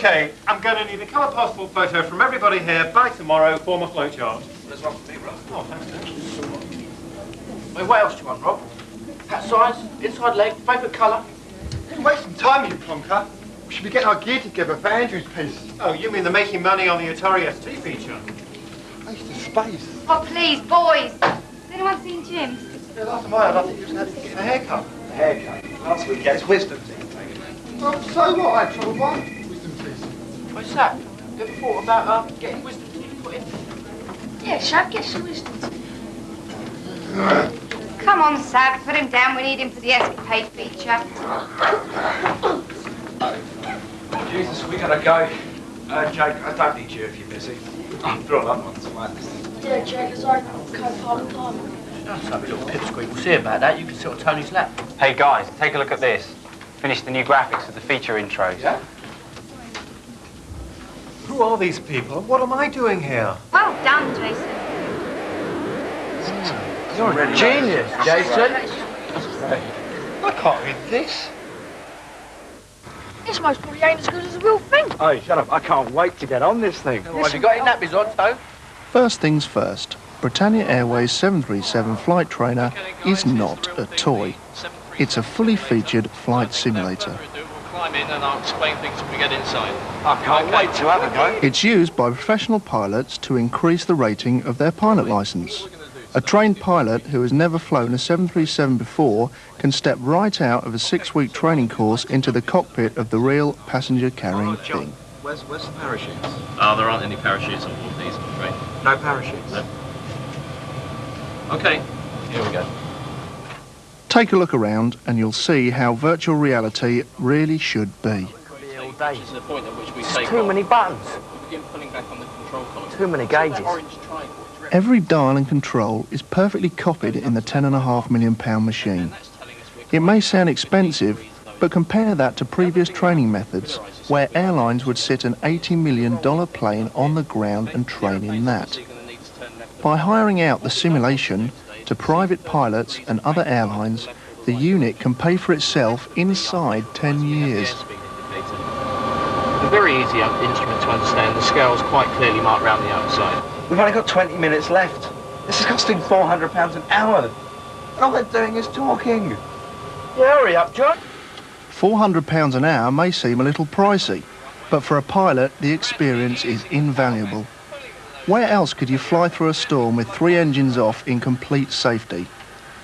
Okay, I'm going to need a colour passport photo from everybody here by tomorrow for my flowchart. There's one for me, Rob. Oh, thanks, Dad. Wait, what else do you want, Rob? Hat size, inside leg, favourite colour? You're wasting time, you plonker. We should be getting our gear together for Andrew's piece. Oh, you mean the making money on the Atari ST feature? Waste of space. Oh, please, boys. Has anyone seen Jim? Yeah, last time I heard, I think he was getting a haircut. A haircut. Last week, gets wisdom teeth taken. Well, so what? I had trouble with one wisdom teeth. What's that? You ever thought about getting wisdom teeth put in? Yeah, Shab, get some wisdom. Come on, Sab, put him down. We need him for the escapade feature. Jesus, we gotta go. Jake, I don't need you if you're busy. I'm through another one tonight. Yeah, Jake, it's like kind of hard time. That's a little pipsqueak. We'll see about that. You can sit on Tony's lap. Hey guys, take a look at this. Finished the new graphics of the feature intros. Yeah? Who are these people? What am I doing here? Well done, Jason. You're a genius, Jason. I can't read this. This most probably ain't as good as the real thing. Oh, shut up. I can't wait to get on this thing. Have you got any nappies on, Tone? First things first, Britannia Airways 737 flight trainer is not a toy. It's a fully featured flight simulator. Climb in and I'll explain things when we get inside. I can't wait to have a go. It's used by professional pilots to increase the rating of their pilot licence. A trained pilot who has never flown a 737 before can step right out of a 6-week training course into the cockpit of the real passenger-carrying thing. Where's the parachutes? Oh, there aren't any parachutes on board these, I'm afraid. No parachutes? No. Okay, here we go. Take a look around and you'll see how virtual reality really should be. All day. This is the point at which we There's take too off. many buttons. We begin pulling back on the control column. Too many gauges. That orange triangle. Every dial and control is perfectly copied in the £10.5 million machine. It may sound expensive, but compare that to previous training methods where airlines would sit an $80 million plane on the ground and train in that. By hiring out the simulation to private pilots and other airlines, the unit can pay for itself inside 10 years. A very easy instrument to understand. The scale's quite clearly marked around the outside. We've only got 20 minutes left. This is costing £400 an hour. And all they're doing is talking. Yeah, hurry up, John. £400 an hour may seem a little pricey, but for a pilot, the experience is invaluable. Where else could you fly through a storm with 3 engines off in complete safety?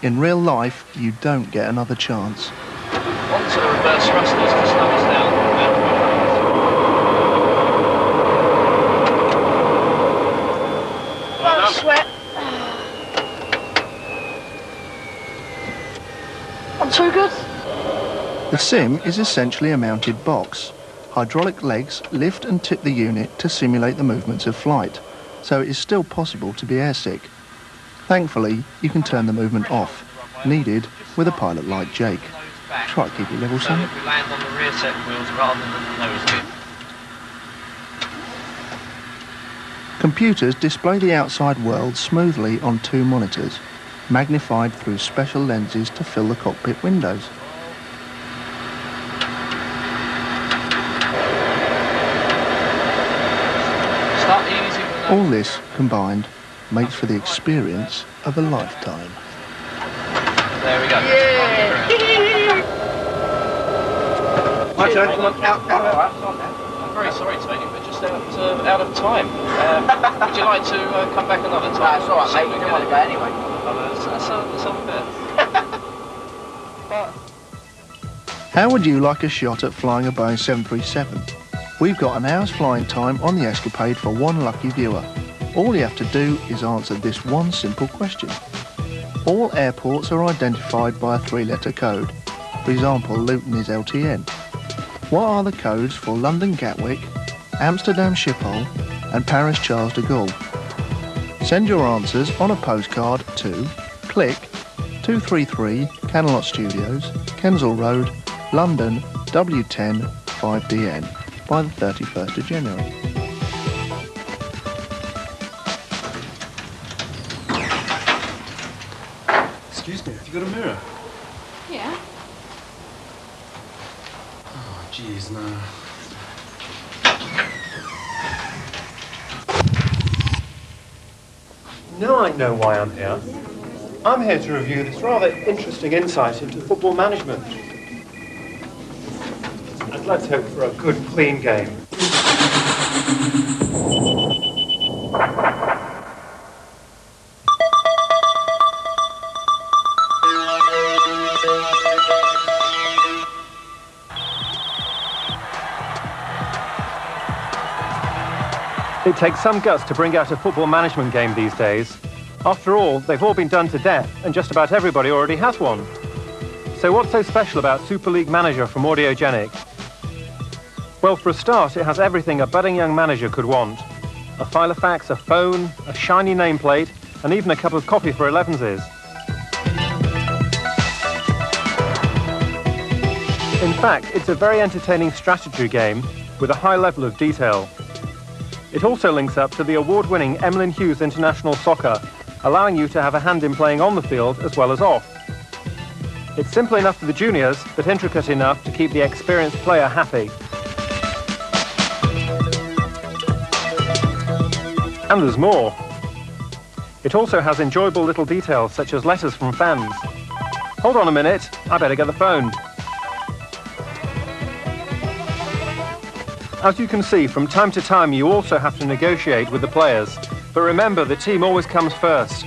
In real life, you don't get another chance. Onto the reverse thrusters to slow us down. Oh, sweat. I'm too good. The sim is essentially a mounted box. Hydraulic legs lift and tip the unit to simulate the movements of flight, so it is still possible to be airsick. Thankfully, you can turn the movement off, needed with a pilot like Jake. Try to keep it level, son. We land on the rear set wheels rather than the nose bit. Computers display the outside world smoothly on 2 monitors, magnified through special lenses to fill the cockpit windows. All this combined makes for the experience of a lifetime. There we go. Right, John, come on, out. I'm very sorry, Tony, we're just out of time. Would you like to come back another time? That's all right, mate. You don't want to go anyway. That's unfair. How would you like a shot at flying a Boeing 737? We've got an hour's flying time on the escapade for one lucky viewer. All you have to do is answer this one simple question. All airports are identified by a 3-letter code. For example, Luton is LTN. What are the codes for London Gatwick, Amsterdam Schiphol and Paris Charles de Gaulle? Send your answers on a postcard to Click 233 Canalot Studios, Kensal Road, London, W10 5DN by the 31st of January. Excuse me, have you got a mirror? Yeah. Oh, jeez, no. Now I know why I'm here. I'm here to review this rather interesting insight into football management. And let's hope for a good, clean game. It takes some guts to bring out a football management game these days. After all, they've all been done to death, and just about everybody already has one. So what's so special about Super League Manager from Audiogenic? Well, for a start, it has everything a budding young manager could want. A file of fax, a phone, a shiny nameplate, and even a cup of coffee for 11s. In fact, it's a very entertaining strategy game with a high level of detail. It also links up to the award-winning Emlyn Hughes International Soccer, allowing you to have a hand in playing on the field as well as off. It's simple enough for the juniors, but intricate enough to keep the experienced player happy. And there's more. It also has enjoyable little details such as letters from fans. Hold on a minute, I better get the phone. As you can see, from time to time you also have to negotiate with the players. But remember, the team always comes first.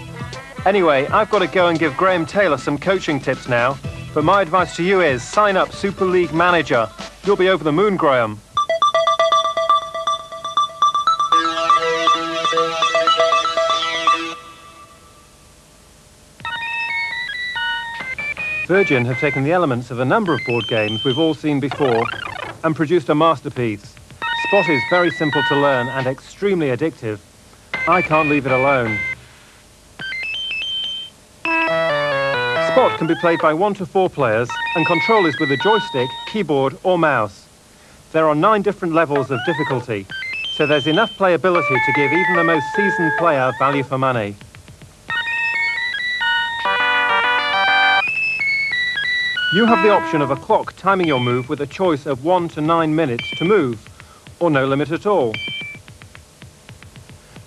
Anyway, I've got to go and give Graham Taylor some coaching tips now. But my advice to you is, sign up Super League Manager. You'll be over the moon, Graham. Virgin have taken the elements of a number of board games we've all seen before and produced a masterpiece. Spot is very simple to learn and extremely addictive. I can't leave it alone. Spot can be played by 1 to 4 players and control is with a joystick, keyboard or mouse. There are 9 different levels of difficulty, so there's enough playability to give even the most seasoned player value for money. You have the option of a clock timing your move with a choice of 1 to 9 minutes to move, or no limit at all.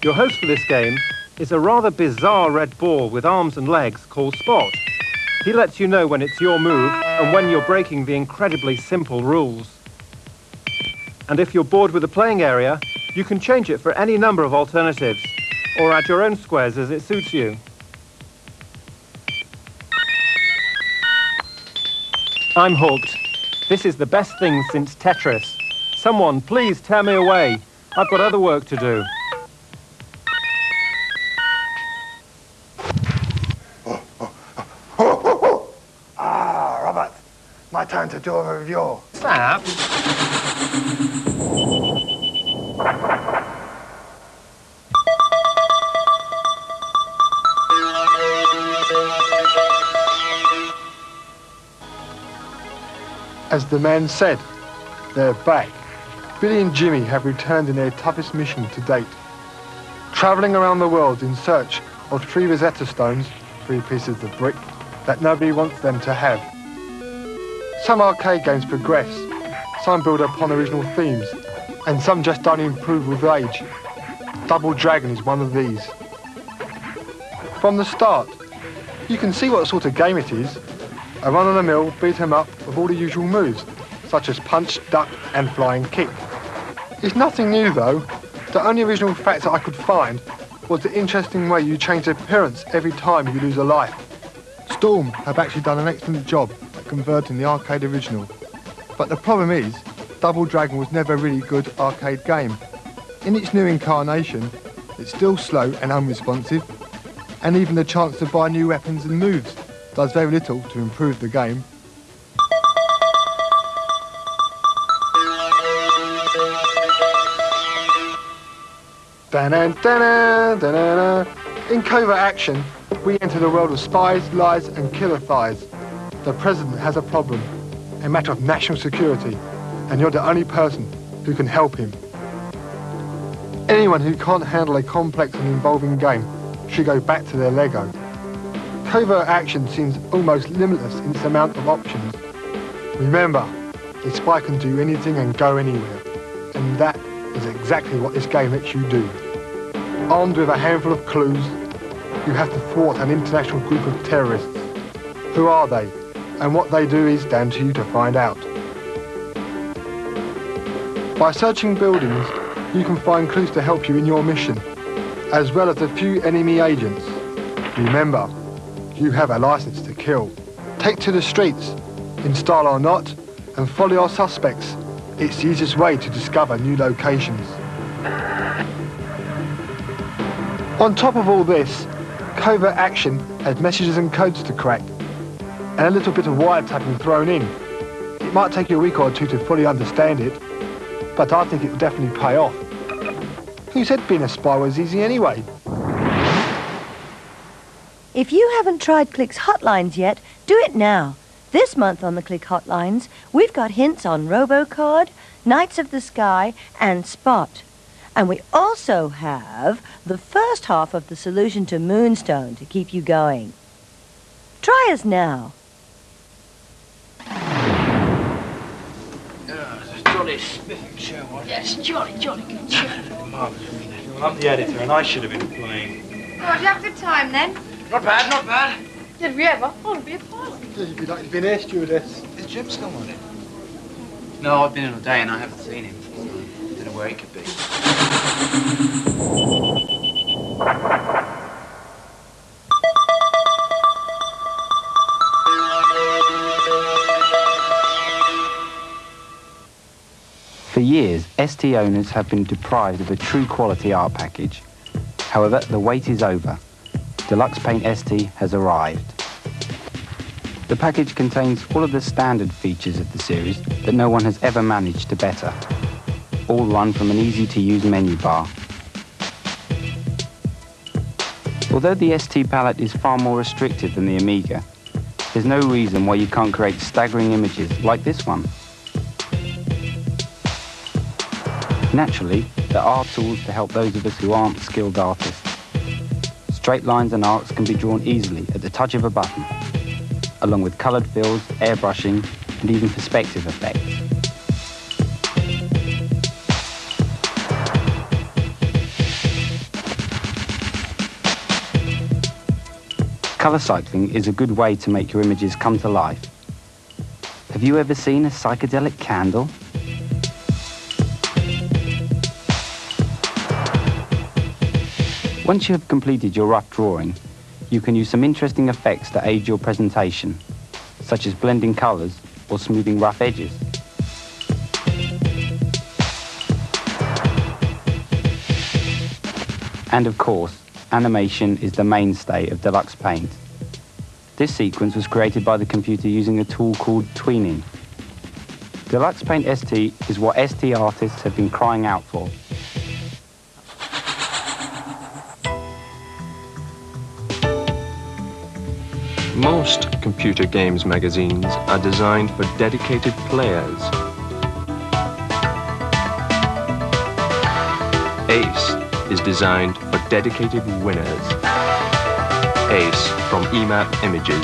Your host for this game is a rather bizarre red ball with arms and legs called Spot. He lets you know when it's your move and when you're breaking the incredibly simple rules. And if you're bored with the playing area, you can change it for any number of alternatives, or add your own squares as it suits you. I'm hooked. This is the best thing since Tetris. Someone, please tear me away. I've got other work to do. Ah, Robert. My turn to do a review. Sap? As the man said, they're back. Billy and Jimmy have returned in their toughest mission to date. Travelling around the world in search of 3 Rosetta Stones, 3 pieces of brick, that nobody wants them to have. Some arcade games progress, some build upon original themes, and some just don't improve with age. Double Dragon is one of these. From the start, you can see what sort of game it is. A run-of-the-mill beat-em-up with all the usual moves, such as punch, duck and flying kick. It's nothing new though. The only original fact that I could find was the interesting way you change appearance every time you lose a life. Storm have actually done an excellent job at converting the arcade original. But the problem is, Double Dragon was never a really good arcade game. In its new incarnation, it's still slow and unresponsive, and even the chance to buy new weapons and moves does very little to improve the game. In covert action, we enter the world of spies, lies and killer thighs. The president has a problem, a matter of national security, and you're the only person who can help him. Anyone who can't handle a complex and involving game should go back to their Lego. Covert action seems almost limitless in its amount of options. Remember, a spy can do anything and go anywhere, and that is exactly what this game lets you do. Armed with a handful of clues, you have to thwart an international group of terrorists. Who are they? And what they do is down to you to find out. By searching buildings, you can find clues to help you in your mission, as well as a few enemy agents. Remember, you have a license to kill. Take to the streets, in style or not, and follow your suspects. It's the easiest way to discover new locations. On top of all this, covert action has messages and codes to crack, and a little bit of wiretapping thrown in. It might take you a week or two to fully understand it, but I think it'll definitely pay off. Who said being a spy was easy anyway? If you haven't tried Click's hotlines yet, do it now. This month on the Click hotlines, we've got hints on Robocard, Knights of the Sky, and Spot. And we also have the first half of the solution to Moonstone to keep you going. Try us now. This is Johnny Smith show, wasn't it? Yes, jolly good show. Marvellous. I'm the editor and I should have been playing. Oh, did you have a good time then? Not bad, not bad. Did we ever? I want to be a pilot. You'd be like to be an air stewardess. Is Jim still on it? No, I've been in all day and I haven't seen him. Don't know where he could be. For years, ST owners have been deprived of a true quality art package. However, the wait is over. Deluxe Paint ST has arrived. The package contains all of the standard features of the series that no one has ever managed to better, all run from an easy-to-use menu bar. Although the ST palette is far more restrictive than the Amiga, there's no reason why you can't create staggering images like this one. Naturally, there are tools to help those of us who aren't skilled artists. Straight lines and arcs can be drawn easily at the touch of a button, along with coloured fills, airbrushing, and even perspective effects. Colour cycling is a good way to make your images come to life. Have you ever seen a psychedelic candle? Once you have completed your rough drawing, you can use some interesting effects to aid your presentation, such as blending colours or smoothing rough edges. And of course, animation is the mainstay of Deluxe Paint. This sequence was created by the computer using a tool called tweening. Deluxe Paint ST is what ST artists have been crying out for. Most computer games magazines are designed for dedicated players. Ace is designed for dedicated winners. Ace from EMAP Images.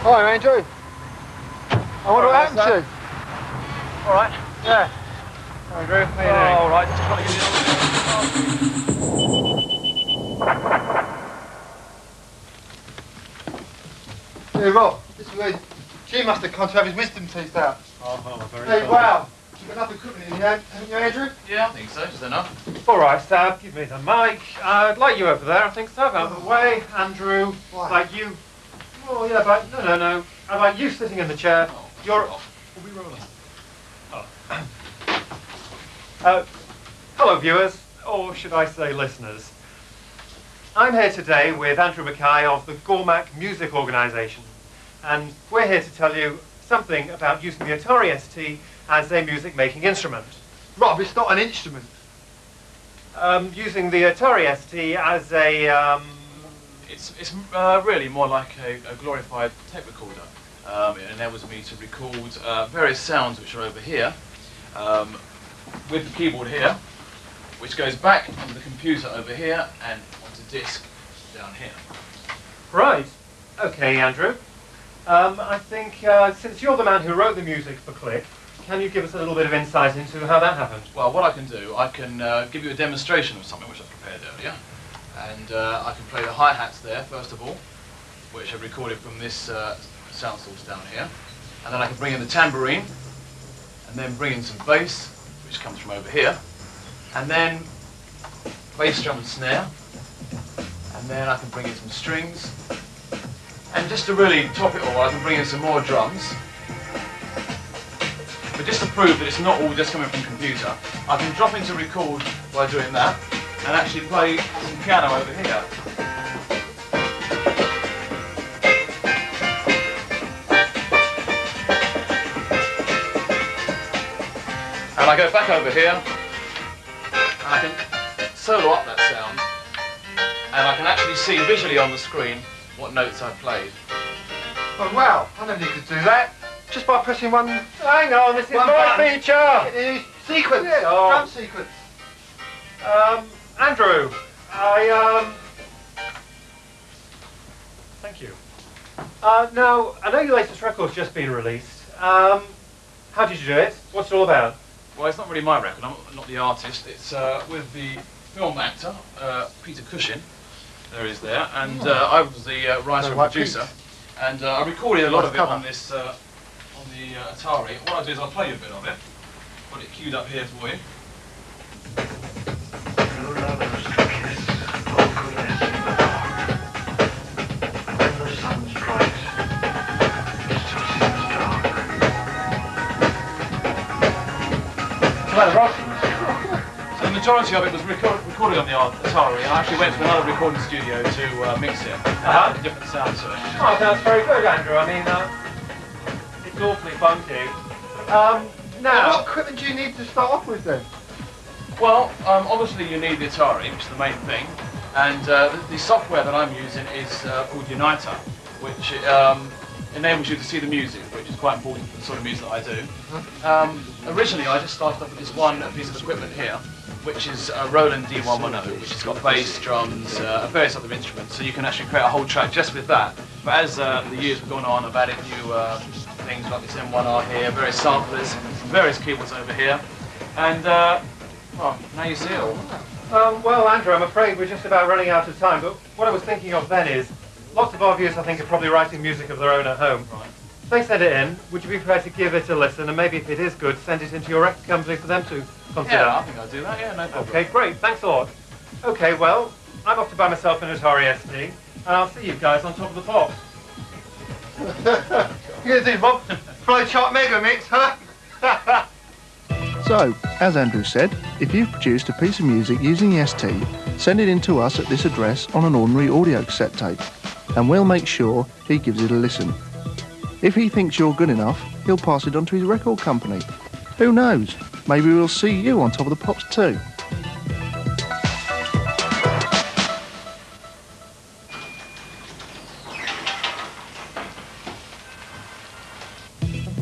Hi, Andrew. I wonder what happened to you. All right. Yeah. Andrew, how you doing? All right, just trying to get the Hey, Rob, this is where Jim must have come to have his wisdom teeth out. Oh, very Hey, sorry. wow. You've got enough equipment in here, haven't you, Andrew? Yeah, I think so. Just enough. All right, Stab, give me the mic. I'd like you over there, I think so. Out of the way, Andrew. Why? Like you. Oh, yeah, but no. How about you sitting in the chair? You're. We'll be rolling. Hello, viewers, or should I say listeners. I'm here today with Andrew Mackay of the Gormac Music Organisation, and we're here to tell you something about using the Atari ST as a music-making instrument. Rob, it's not an instrument. Using the Atari ST as a, It's really more like a glorified tape recorder. It enables me to record various sounds which are over here, with the keyboard here, which goes back onto the computer over here and onto disk down here. Right. Okay, Andrew. I think, since you're the man who wrote the music for Click, can you give us a little bit of insight into how that happened? Well, what I can do, I can give you a demonstration of something which I prepared earlier. And I can play the hi-hats there, first of all, which I've recorded from this sound source down here. And then I can bring in the tambourine, and then bring in some bass, which comes from over here. And then bass drum and snare. And then I can bring in some strings. And just to really top it all, I can bring in some more drums. But just to prove that it's not all just coming from the computer, I can drop into record by doing that, and actually play some piano over here. And I go back over here, and I can solo up that sound, and I can actually see visually on the screen what notes I've played. Oh, wow. I never knew you could do that. Just by pressing one... Hang on, this is One my button. feature! Sequence. Yeah. Oh. Drum sequence. Andrew, thank you. Now, I know your latest record's just been released. How did you do it? What's it all about? Well, it's not really my record, I'm not the artist. It's with the film actor, Peter Cushing. There he is there. And I was the writer and like producer. Pete. And I recorded a lot Nice of it cover. on this, on the Atari. What I'll do is I'll play you a bit of it. Got it queued up here for you. So the majority of it was recorded on the Atari, and I actually went to another recording studio to mix it. A different sound to it. Oh, that's very good, Andrew. I mean, it's awfully funky. Now, What equipment do you need to start off with then? Well, obviously you need the Atari, which is the main thing, and the software that I'm using is called Uniter, which enables you to see the music, which is quite important for the sort of music that I do. Originally, I just started off with this one piece of equipment here, which is a Roland D110, which has got bass, drums, various other instruments, so you can actually create a whole track just with that. But as the years have gone on, I've added new things like this M1R here, various samplers, various keyboards over here, and well, now you see it all. well, Andrew, I'm afraid we're just about running out of time, but what I was thinking of then is, lots of our viewers, I think, are probably writing music of their own at home. Right. If they send it in, would you be prepared to give it a listen, and maybe if it is good, send it into your record company for them to consider? Yeah, I think I'll do that, yeah, no problem. Okay, great, thanks a lot. Okay, well, I'm off to buy myself an Atari ST, and I'll see you guys on top of the pops. You gonna do, Bob? Flowchart Mega Mix, huh? So, as Andrew said, if you've produced a piece of music using the ST, send it in to us at this address on an ordinary audio cassette tape, and we'll make sure he gives it a listen. If he thinks you're good enough, he'll pass it on to his record company. Who knows? Maybe we'll see you on Top of the Pops too.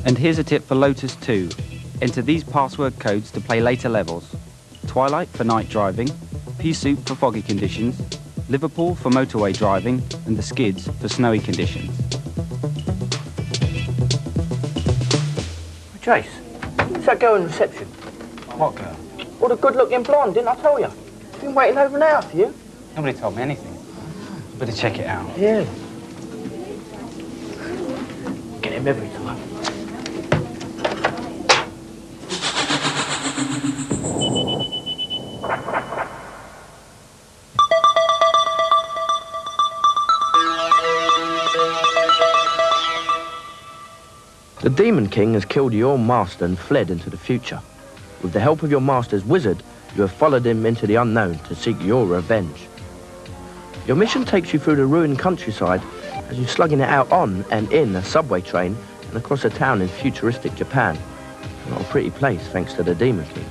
And here's a tip for Lotus 2. Enter these password codes to play later levels. Twilight for night driving, Pea Soup for foggy conditions, Liverpool for motorway driving, and the Skids for snowy conditions. Jace, is that girl in reception? What girl? Well, the good-looking blonde, didn't I tell you? Been waiting over an hour for you. Nobody told me anything. Better check it out. Yeah. Get him every time. The Demon King has killed your master and fled into the future. With the help of your master's wizard, you have followed him into the unknown to seek your revenge. Your mission takes you through the ruined countryside as you're slugging it out on and in a subway train and across a town in futuristic Japan. Not a pretty place, thanks to the Demon King.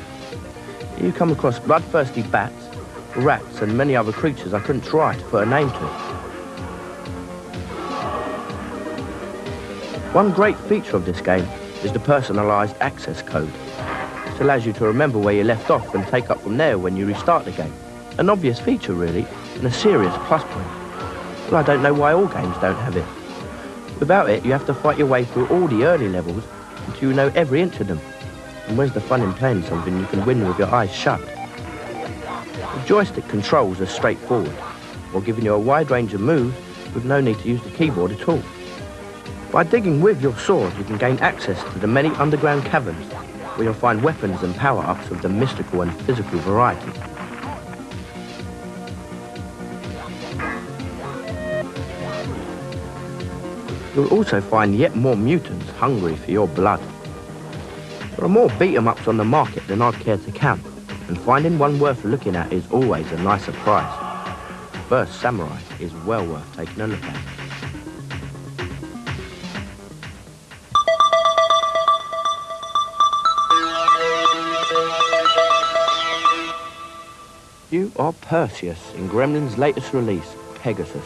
Here you come across bloodthirsty bats, rats and many other creatures I couldn't try to put a name to. One great feature of this game is the personalised access code. This allows you to remember where you left off and take up from there when you restart the game. An obvious feature, really, and a serious plus point. Well, I don't know why all games don't have it. Without it, you have to fight your way through all the early levels until you know every inch of them. And where's the fun in playing something you can win with your eyes shut? The joystick controls are straightforward, while giving you a wide range of moves with no need to use the keyboard at all. By digging with your sword, you can gain access to the many underground caverns, where you'll find weapons and power-ups of the mystical and physical variety. You'll also find yet more mutants hungry for your blood. There are more beat-em-ups on the market than I'd care to count, and finding one worth looking at is always a nice surprise. First Samurai is well worth taking a look at. You are Perseus in Gremlin's latest release, Pegasus,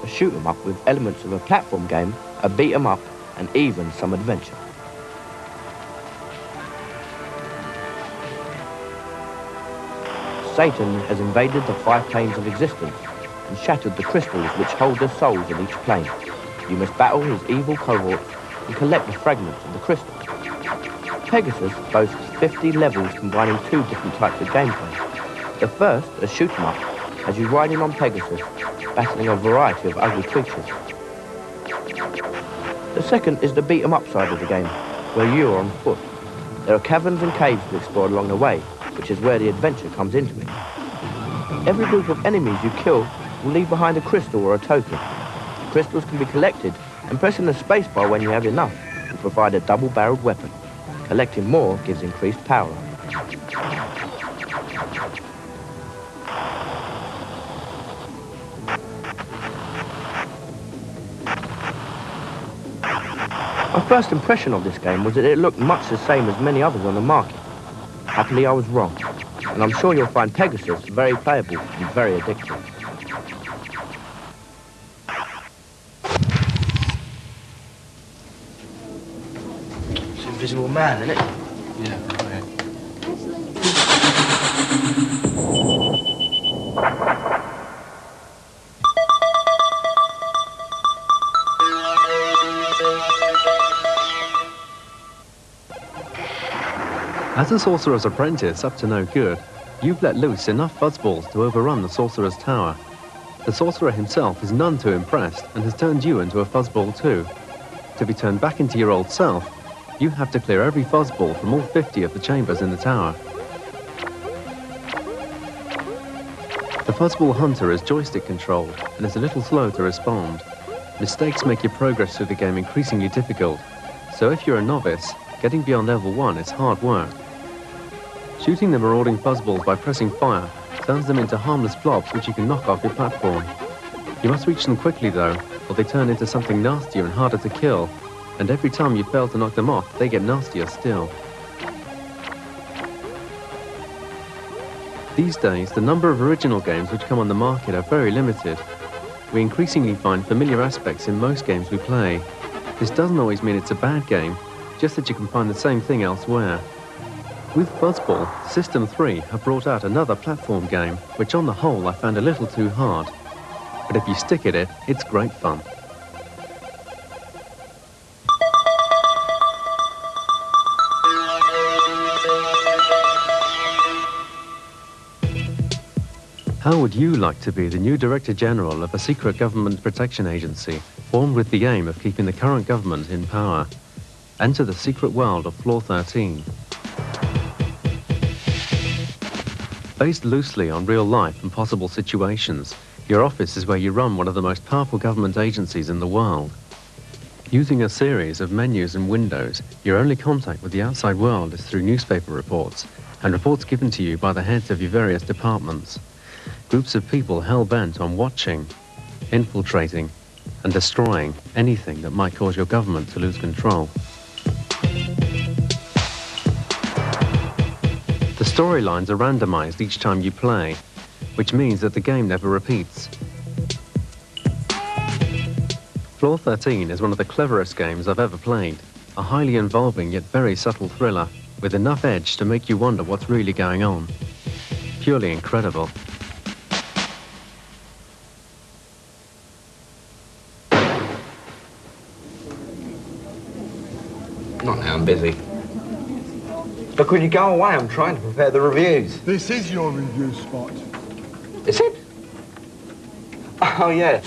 a shoot-'em-up with elements of a platform game, a beat-'em-up, and even some adventure. Satan has invaded the 5 planes of existence and shattered the crystals which hold the souls of each plane. You must battle his evil cohorts and collect the fragments of the crystals. Pegasus boasts 50 levels combining 2 different types of gameplay. The first, a shoot-'em-up, has you riding on Pegasus, battling a variety of ugly creatures. The second is the beat-'em-up side of the game, where you are on foot. There are caverns and caves to explore along the way, which is where the adventure comes into it. Every group of enemies you kill will leave behind a crystal or a token. The crystals can be collected, and pressing the spacebar when you have enough will provide a double-barreled weapon. Collecting more gives increased power. My first impression of this game was that it looked much the same as many others on the market. Happily, I was wrong, and I'm sure you'll find Pegasus very playable and very addictive. It's Invisible Man, isn't it? Yeah, okay. As a sorcerer's apprentice up to no good, you've let loose enough fuzzballs to overrun the sorcerer's tower. The sorcerer himself is none too impressed and has turned you into a fuzzball too. To be turned back into your old self, you have to clear every fuzzball from all 50 of the chambers in the tower. The fuzzball hunter is joystick controlled and is a little slow to respond. Mistakes make your progress through the game increasingly difficult, so if you're a novice, getting beyond level 1 is hard work. Shooting the marauding fuzzballs by pressing fire turns them into harmless blobs which you can knock off your platform. You must reach them quickly though, or they turn into something nastier and harder to kill, and every time you fail to knock them off, they get nastier still. These days, the number of original games which come on the market are very limited. We increasingly find familiar aspects in most games we play. This doesn't always mean it's a bad game, just that you can find the same thing elsewhere. With Fuzzball, System 3 have brought out another platform game, which on the whole I found a little too hard. But if you stick at it, it's great fun. How would you like to be the new Director General of a secret government protection agency formed with the aim of keeping the current government in power? Enter the secret world of Floor 13. Based loosely on real life and possible situations, your office is where you run one of the most powerful government agencies in the world. Using a series of menus and windows, your only contact with the outside world is through newspaper reports and reports given to you by the heads of your various departments. Groups of people hell-bent on watching, infiltrating, and destroying anything that might cause your government to lose control. The storylines are randomized each time you play, which means that the game never repeats. Floor 13 is one of the cleverest games I've ever played, a highly involving yet very subtle thriller with enough edge to make you wonder what's really going on. Purely incredible. Not now, I'm busy. But could you go away? I'm trying to prepare the reviews. This is your review spot. Is it? Oh, yeah.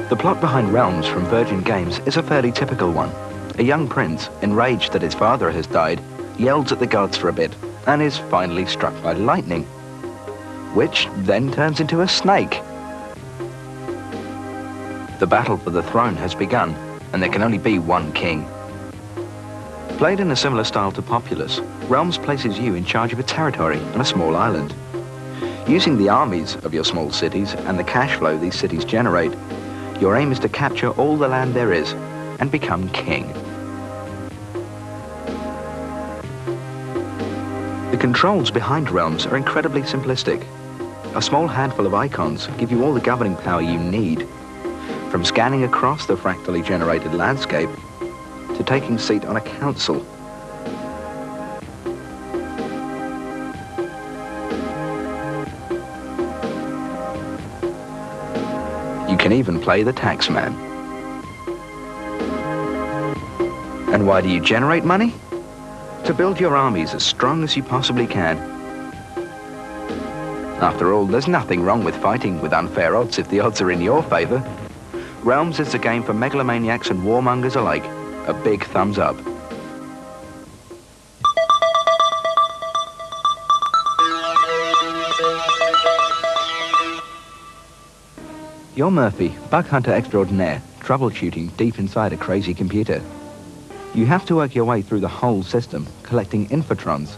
The plot behind Realms from Virgin Games is a fairly typical one. A young prince, enraged that his father has died, yells at the gods for a bit and is finally struck by lightning, which then turns into a snake. The battle for the throne has begun, and there can only be one king. Played in a similar style to Populous, Realms places you in charge of a territory on a small island. Using the armies of your small cities and the cash flow these cities generate, your aim is to capture all the land there is and become king. The controls behind Realms are incredibly simplistic. A small handful of icons give you all the governing power you need, from scanning across the fractally generated landscape to taking seat on a council. You can even play the taxman. And why do you generate money? To build your armies as strong as you possibly can. After all, there's nothing wrong with fighting with unfair odds if the odds are in your favor. Realms is a game for megalomaniacs and warmongers alike. A big thumbs up. You're Murphy, bug hunter extraordinaire, troubleshooting deep inside a crazy computer. You have to work your way through the whole system, collecting infotrons.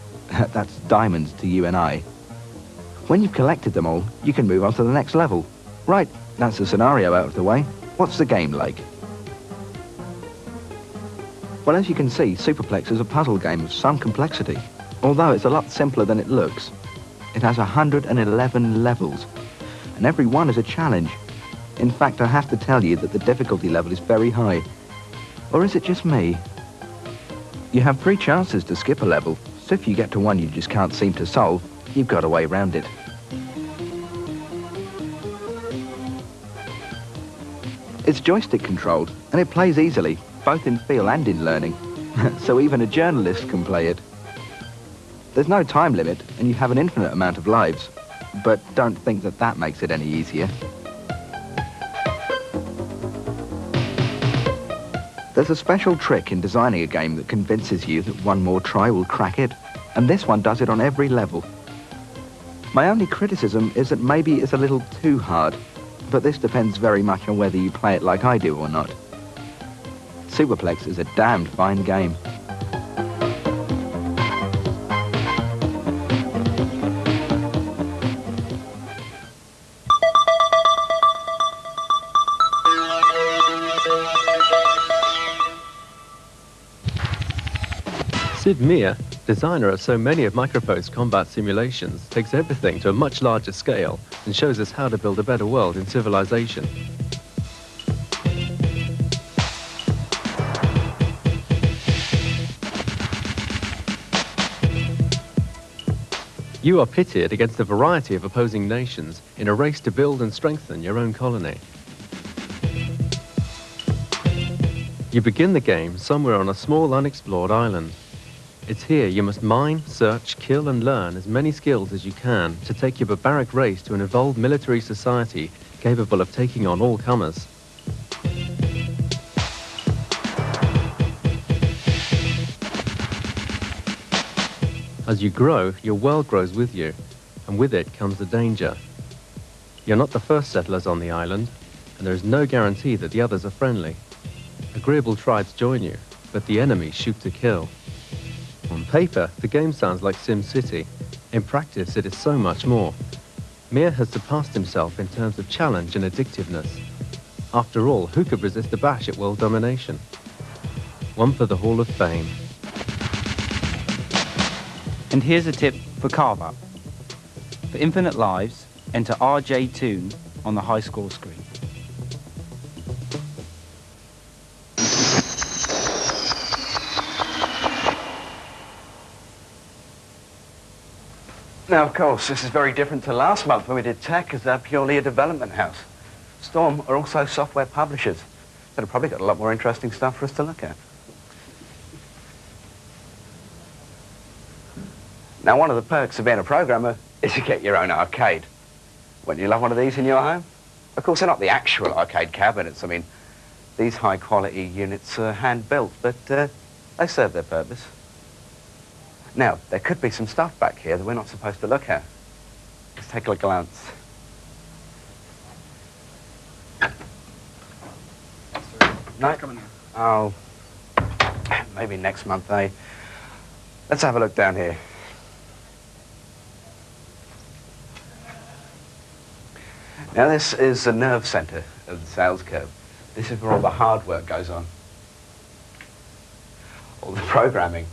That's diamonds to you and I. When you've collected them all, you can move on to the next level. Right, that's the scenario out of the way. What's the game like? Well, as you can see, Superplex is a puzzle game of some complexity, although it's a lot simpler than it looks. It has 111 levels, and every one is a challenge. In fact, I have to tell you that the difficulty level is very high. Or is it just me? You have 3 chances to skip a level, so if you get to one you just can't seem to solve, you've got a way around it. It's joystick controlled, and it plays easily, both in feel and in learning, so even a journalist can play it. There's no time limit, and you have an infinite amount of lives, but don't think that that makes it any easier. There's a special trick in designing a game that convinces you that one more try will crack it, and this one does it on every level. My only criticism is that maybe it's a little too hard, but this depends very much on whether you play it like I do or not. Superplex is a damned fine game. Sid Meier, designer of so many of Microprose combat simulations, takes everything to a much larger scale and shows us how to build a better world in Civilization. You are pitted against a variety of opposing nations in a race to build and strengthen your own colony. You begin the game somewhere on a small unexplored island. It's here you must mine, search, kill and learn as many skills as you can to take your barbaric race to an evolved military society capable of taking on all comers. As you grow, your world grows with you, and with it comes the danger. You're not the first settlers on the island, and there is no guarantee that the others are friendly. Agreeable tribes join you, but the enemies shoot to kill. On paper, the game sounds like SimCity. In practice, it is so much more. Mir has surpassed himself in terms of challenge and addictiveness. After all, who could resist a bash at world domination? One for the Hall of Fame. And here's a tip for carve-up. For infinite lives, enter RJ Toon on the high score screen. Now, of course, this is very different to last month when we did tech as purely a development house. Storm are also software publishers. They've probably got a lot more interesting stuff for us to look at. Now, one of the perks of being a programmer is to get your own arcade. Wouldn't you love one of these in your home? Of course, they're not the actual arcade cabinets. I mean, these high-quality units are hand-built, but they serve their purpose. Now, there could be some stuff back here that we're not supposed to look at. Let's take a glance. No? Oh, maybe next month, eh? Let's have a look down here. Now, this is the nerve center of the sales curve. This is where all the hard work goes on. All the programming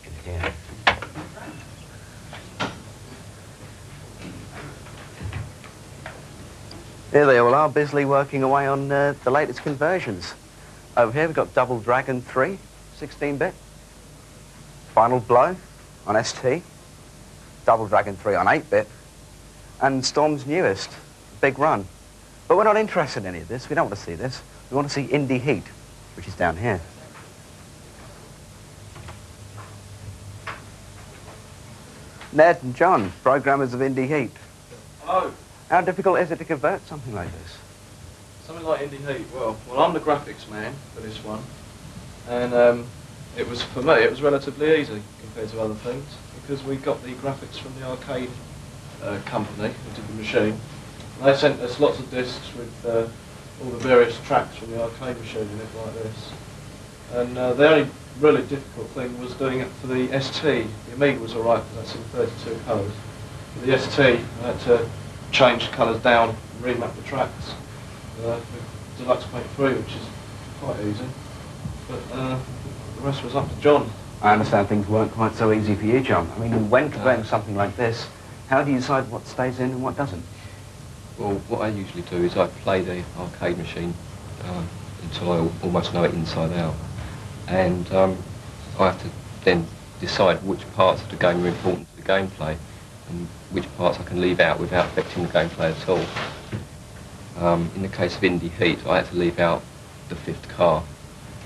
is here. Here they all are, busily working away on the latest conversions. Over here we've got Double Dragon 3, 16-bit. Final Blow on ST. Double Dragon 3 on 8-bit. And Storm's newest, Big Run. But we're not interested in any of this. We don't want to see this. We want to see Indie Heat, which is down here. Ned and John, programmers of Indie Heat. Hello. How difficult is it to convert something like this? Something like Indie Heat. Well, I'm the graphics man for this one, and it was, for me, it was relatively easy compared to other things because we got the graphics from the arcade company who did the machine. And they sent us lots of discs with all the various tracks from the arcade machine in it, like this. And the only really difficult thing was doing it for the ST. The Amiga was alright because that's in 32 colours. For the ST, I had to change the colours down and remap the tracks with Deluxe Paint 3, which is quite easy. But the rest was up to John. I understand things weren't quite so easy for you, John. I mean, when converting something like this, how do you decide what stays in and what doesn't? Well, what I usually do is I play the arcade machine until I almost know it inside out. And I have to then decide which parts of the game are important to the gameplay and which parts I can leave out without affecting the gameplay at all. In the case of Indie Heat, I had to leave out the fifth car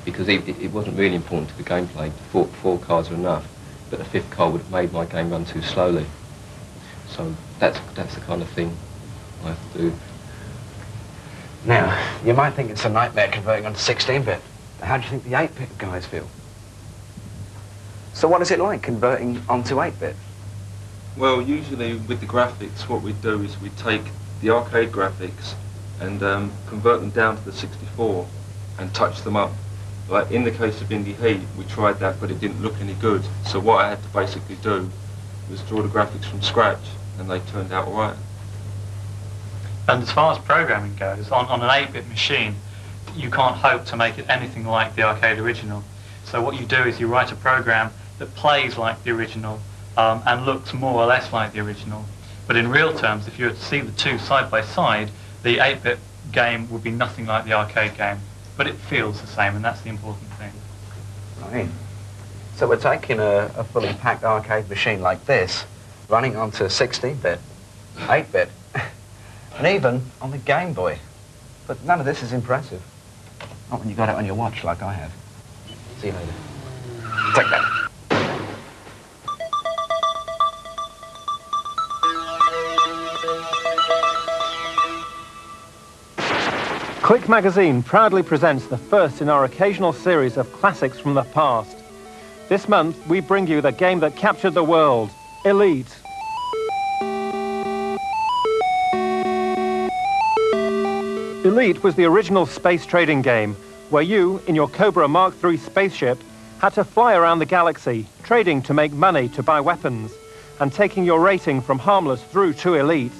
because it wasn't really important to the gameplay. Four cars are enough, but the fifth car would have made my game run too slowly. So that's the kind of thing I have to do. Now, you might think it's a nightmare converting onto 16-bit. How do you think the 8-bit guys feel? So what is it like converting onto 8-bit? Well, usually with the graphics, what we do is we take the arcade graphics and convert them down to the 64 and touch them up. Like in the case of Indie Heat, we tried that, but it didn't look any good. So what I had to basically do was draw the graphics from scratch, and they turned out all right. And as far as programming goes, on an 8-bit machine, you can't hope to make it anything like the arcade original. So what you do is you write a program that plays like the original and looks more or less like the original. But in real terms, if you were to see the two side by side, the 8-bit game would be nothing like the arcade game. But it feels the same, and that's the important thing. Right. So we're taking a fully packed arcade machine like this, running onto 16-bit, 8-bit, and even on the Game Boy. But none of this is impressive. Not when you got it on your watch like I have. See you later. Take that. Click Magazine proudly presents the first in our occasional series of classics from the past. This month, we bring you the game that captured the world, Elite. Elite was the original space trading game, where you, in your Cobra Mark III spaceship, had to fly around the galaxy, trading to make money to buy weapons, and taking your rating from harmless through to elite.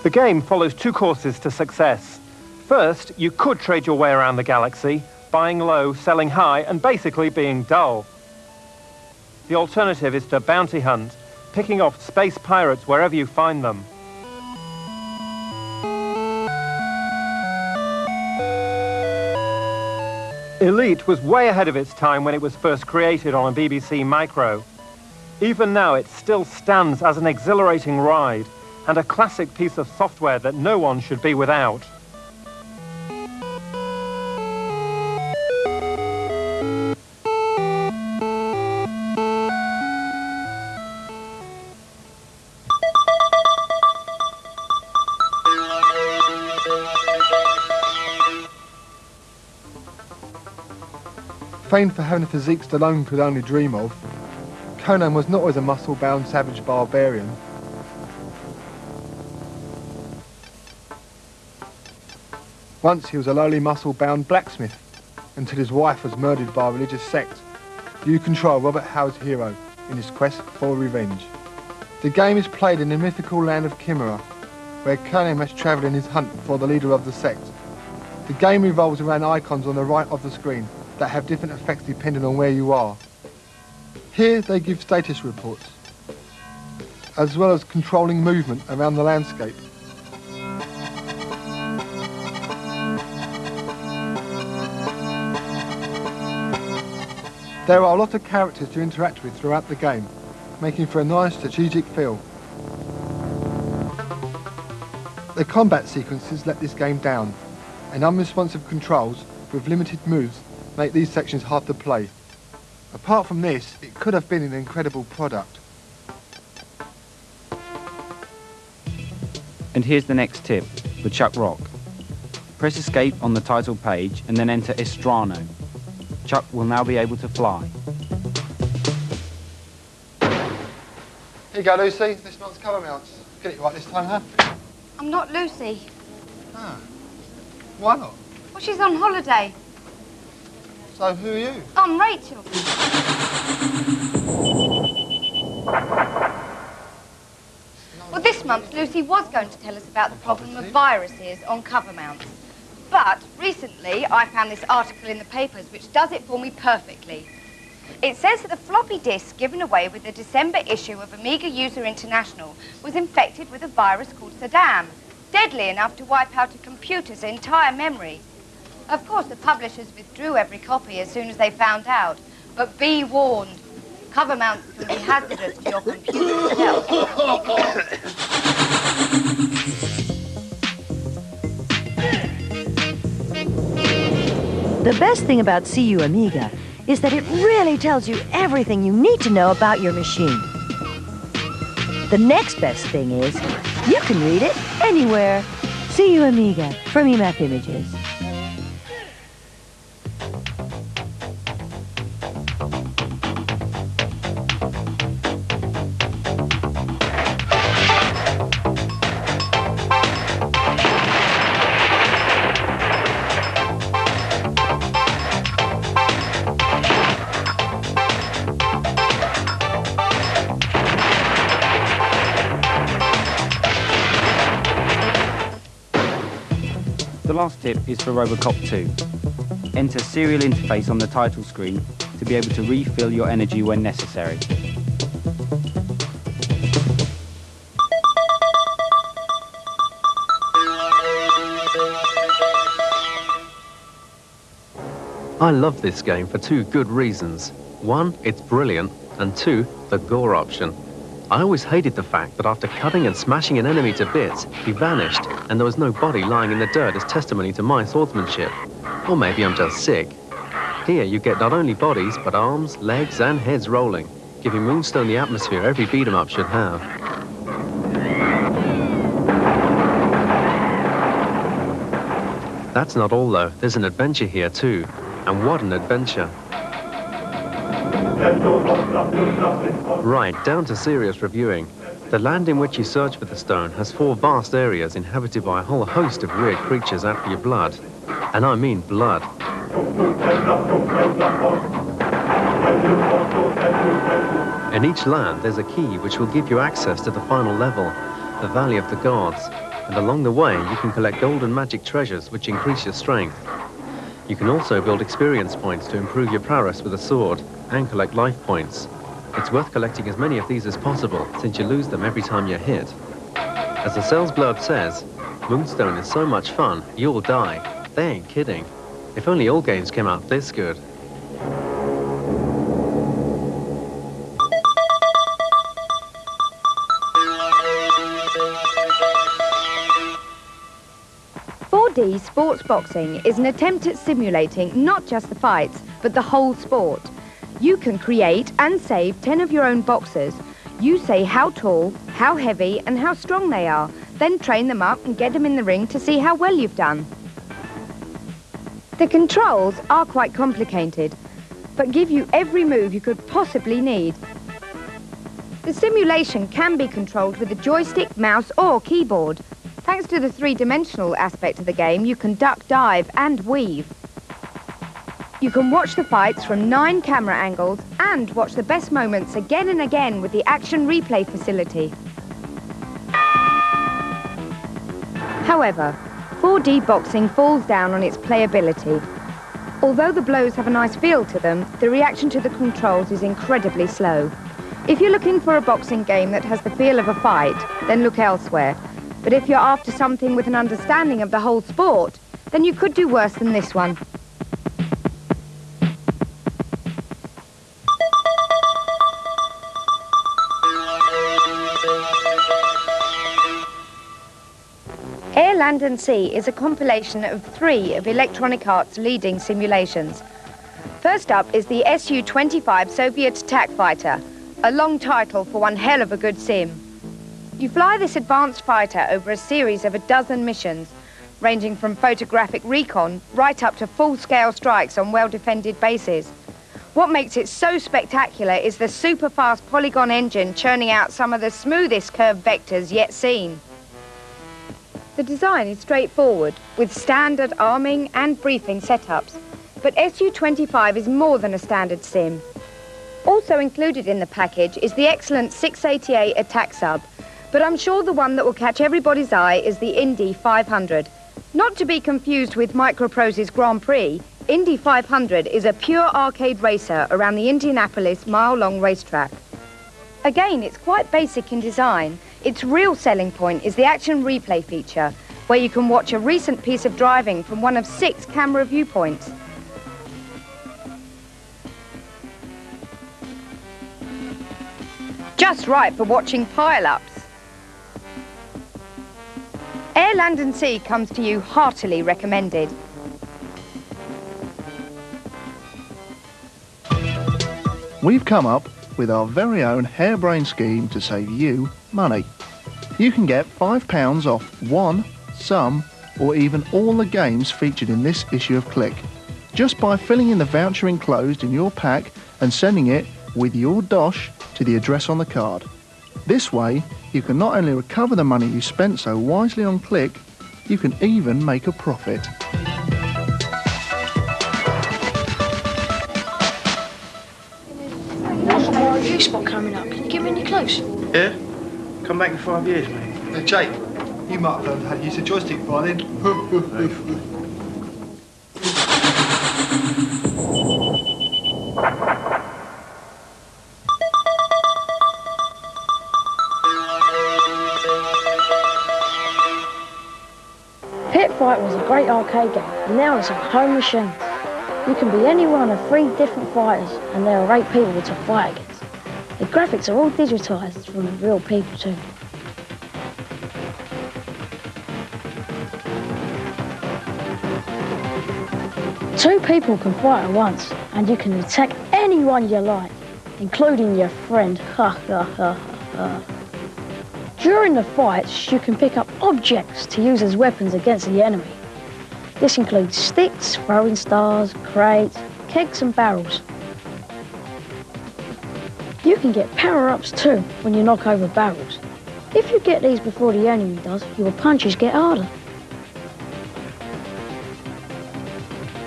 The game follows two courses to success. First, you could trade your way around the galaxy, buying low, selling high, and basically being dull. The alternative is to bounty hunt, picking off space pirates wherever you find them. Elite was way ahead of its time when it was first created on a BBC Micro. Even now, it still stands as an exhilarating ride and a classic piece of software that no one should be without. Famed for having a physique Stallone could only dream of, Conan was not always a muscle-bound savage barbarian. Once he was a lowly muscle-bound blacksmith, until his wife was murdered by a religious sect. You control Robert Howe's hero in his quest for revenge. The game is played in the mythical land of Chimera, where Conan must travel in his hunt for the leader of the sect. The game revolves around icons on the right of the screen that have different effects depending on where you are. Here they give status reports, as well as controlling movement around the landscape. There are a lot of characters to interact with throughout the game, making for a nice strategic feel. The combat sequences let this game down, and unresponsive controls with limited moves make these sections hard to play. Apart from this, it could have been an incredible product. And here's the next tip for Chuck Rock. Press escape on the title page and then enter Estrano. Chuck will now be able to fly. Here you go, Lucy. This month's cover mounts. Get it right this time, huh? I'm not Lucy. Ah. Why not? Well, she's on holiday. So who are you? I'm Rachel. Well, this month, Lucy was going to tell us about the problem of viruses on cover mounts. But recently, I found this article in the papers which does it for me perfectly. It says that the floppy disk given away with the December issue of Amiga User International was infected with a virus called Saddam, deadly enough to wipe out a computer's entire memory. Of course, the publishers withdrew every copy as soon as they found out. But be warned, cover mounts can be hazardous to your computer itself. The best thing about CU Amiga is that it really tells you everything you need to know about your machine. The next best thing is you can read it anywhere. CU Amiga from EMAP Images. The last tip is for Robocop 2. Enter serial interface on the title screen to be able to refill your energy when necessary. I love this game for two good reasons. One, it's brilliant, and two, the gore option. I always hated the fact that after cutting and smashing an enemy to bits, he vanished, and there was no body lying in the dirt as testimony to my swordsmanship. Or maybe I'm just sick. Here you get not only bodies, but arms, legs, and heads rolling, giving Moonstone the atmosphere every beat-em-up should have. That's not all though, there's an adventure here too. And what an adventure. Right, down to serious reviewing. The land in which you search for the stone has 4 vast areas inhabited by a whole host of weird creatures out for your blood. And I mean blood. In each land there's a key which will give you access to the final level, the Valley of the Gods. And along the way, you can collect gold and magic treasures which increase your strength. You can also build experience points to improve your prowess with a sword and collect life points. It's worth collecting as many of these as possible, since you lose them every time you're hit. As the sales blurb says, Moonstone is so much fun, you'll die. They ain't kidding. If only all games came out this good. Sports boxing is an attempt at simulating not just the fights, but the whole sport. You can create and save 10 of your own boxers. You say how tall, how heavy, and how strong they are, then train them up and get them in the ring to see how well you've done. The controls are quite complicated, but give you every move you could possibly need. The simulation can be controlled with a joystick, mouse, or keyboard. Thanks to the 3-dimensional aspect of the game, you can duck, dive, and weave. You can watch the fights from 9 camera angles and watch the best moments again and again with the action replay facility. However, 4D boxing falls down on its playability. Although the blows have a nice feel to them, the reaction to the controls is incredibly slow. If you're looking for a boxing game that has the feel of a fight, then look elsewhere. But if you're after something with an understanding of the whole sport, then you could do worse than this one. Air, Land and Sea is a compilation of 3 of Electronic Arts' leading simulations. First up is the Su-25 Soviet attack fighter, a long title for one hell of a good sim. You fly this advanced fighter over a series of 12 missions, ranging from photographic recon right up to full-scale strikes on well-defended bases. What makes it so spectacular is the super-fast polygon engine churning out some of the smoothest curved vectors yet seen. The design is straightforward, with standard arming and briefing setups, but Su-25 is more than a standard sim. Also included in the package is the excellent 688 attack sub, but I'm sure the one that will catch everybody's eye is the Indy 500. Not to be confused with Microprose's Grand Prix, Indy 500 is a pure arcade racer around the Indianapolis mile-long racetrack. Again, it's quite basic in design. Its real selling point is the action replay feature, where you can watch a recent piece of driving from one of 6 camera viewpoints. Just right for watching pile-ups. Air, Land and Sea comes to you heartily recommended. We've come up with our very own harebrained scheme to save you money. You can get £5 off one, some, or even all the games featured in this issue of Click, just by filling in the voucher enclosed in your pack and sending it with your dosh to the address on the card. This way, you can not only recover the money you spent so wisely on Click, you can even make a profit. There's a more review spot coming up. Can you get me any close? Yeah? Come back in 5 years, mate. Hey, Jake, you might have learned how to use a joystick by then. Pit Fight was a great arcade game, and now it's a home machine. You can be any one of 3 different fighters, and there are 8 people to fight against. The graphics are all digitised from the real people too. Two people can fight at once, and you can attack anyone you like, including your friend. Ha ha ha ha. During the fights, you can pick up objects to use as weapons against the enemy. This includes sticks, throwing stars, crates, kegs and barrels. You can get power-ups too when you knock over barrels. If you get these before the enemy does, your punches get harder.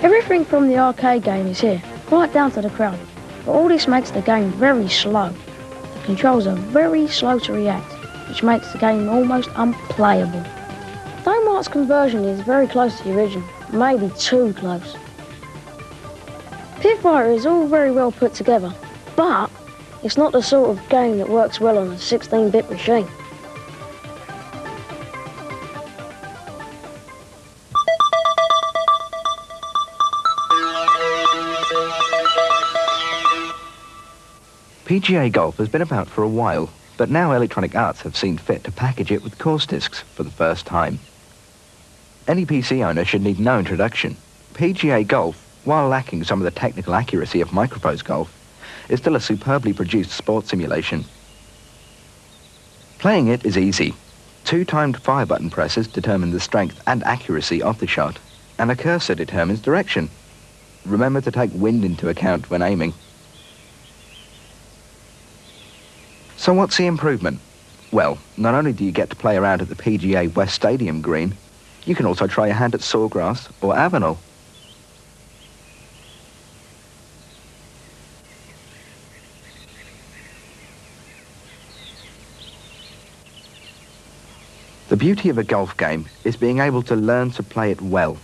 Everything from the arcade game is here, right down to the crowd, but all this makes the game very slow. The controls are very slow to react, which makes the game almost unplayable. Though Mark's conversion is very close to the original, maybe too close. Pit Fighter is all very well put together, but it's not the sort of game that works well on a 16-bit machine. PGA Golf has been about for a while, but now Electronic Arts have seen fit to package it with course discs for the first time. Any PC owner should need no introduction. PGA Golf, while lacking some of the technical accuracy of Microprose Golf, is still a superbly produced sports simulation. Playing it is easy. 2 timed fire button presses determine the strength and accuracy of the shot, and a cursor determines direction. Remember to take wind into account when aiming. So what's the improvement? Well, not only do you get to play around at the PGA West Stadium green, you can also try your hand at Sawgrass or Avenel. The beauty of a golf game is being able to learn to play it well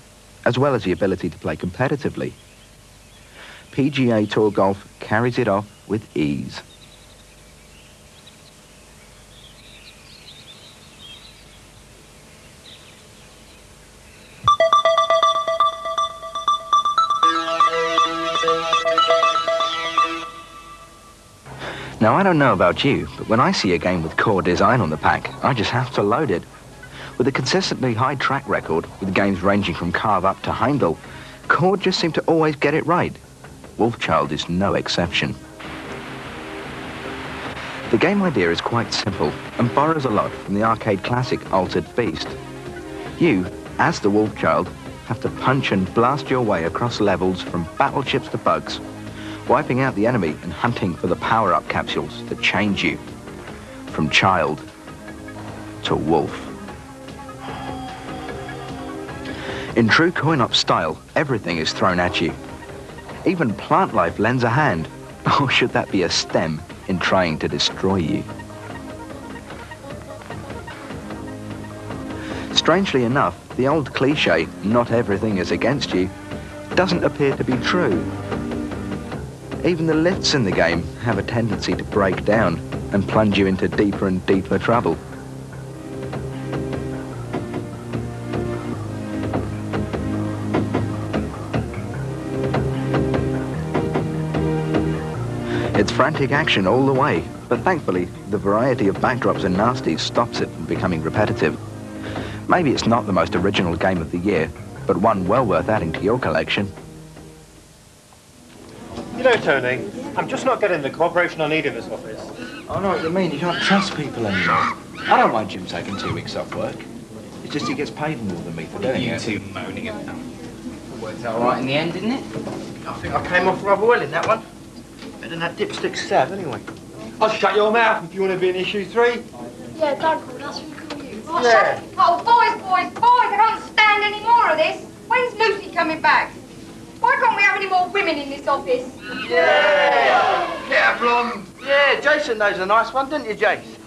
as the ability to play competitively. PGA Tour Golf carries it off with ease. Now, I don't know about you, but when I see a game with core design on the pack, I just have to load it. With a consistently high track record, with games ranging from Carve Up to Heimdall, Core just seem to always get it right. Wolfchild is no exception. The game idea is quite simple and borrows a lot from the arcade classic Altered Beast. You, as the Wolfchild, have to punch and blast your way across levels from battleships to bugs, wiping out the enemy and hunting for the power-up capsules that change you from child to wolf. In true coin-op style, everything is thrown at you. Even plant life lends a hand, or should that be a stem, in trying to destroy you. Strangely enough, the old cliche, not everything is against you, doesn't appear to be true. Even the lifts in the game have a tendency to break down and plunge you into deeper and deeper trouble. It's frantic action all the way, but thankfully the variety of backdrops and nasties stops it from becoming repetitive. Maybe it's not the most original game of the year, but one well worth adding to your collection. You know, Tony, I'm just not getting the cooperation I need in this office. I know what you mean. You can't trust people anymore. I don't mind Jim taking 2 weeks off work. It's just he gets paid more than me for doing it. You two moaning about it. Worked out all right in the end, didn't it? I think I came off rather well in that one. Better than that dipstick Sav, anyway. I'll shut your mouth if you want to be in issue 3. Yeah, don't call us, we call you. Yeah. Oh, boys, I can't stand any more of this. When's Lucy coming back? Why can't we have any more women in this office? Yeah! Get a blonde. Yeah, Jason knows a nice one, didn't you, Jace?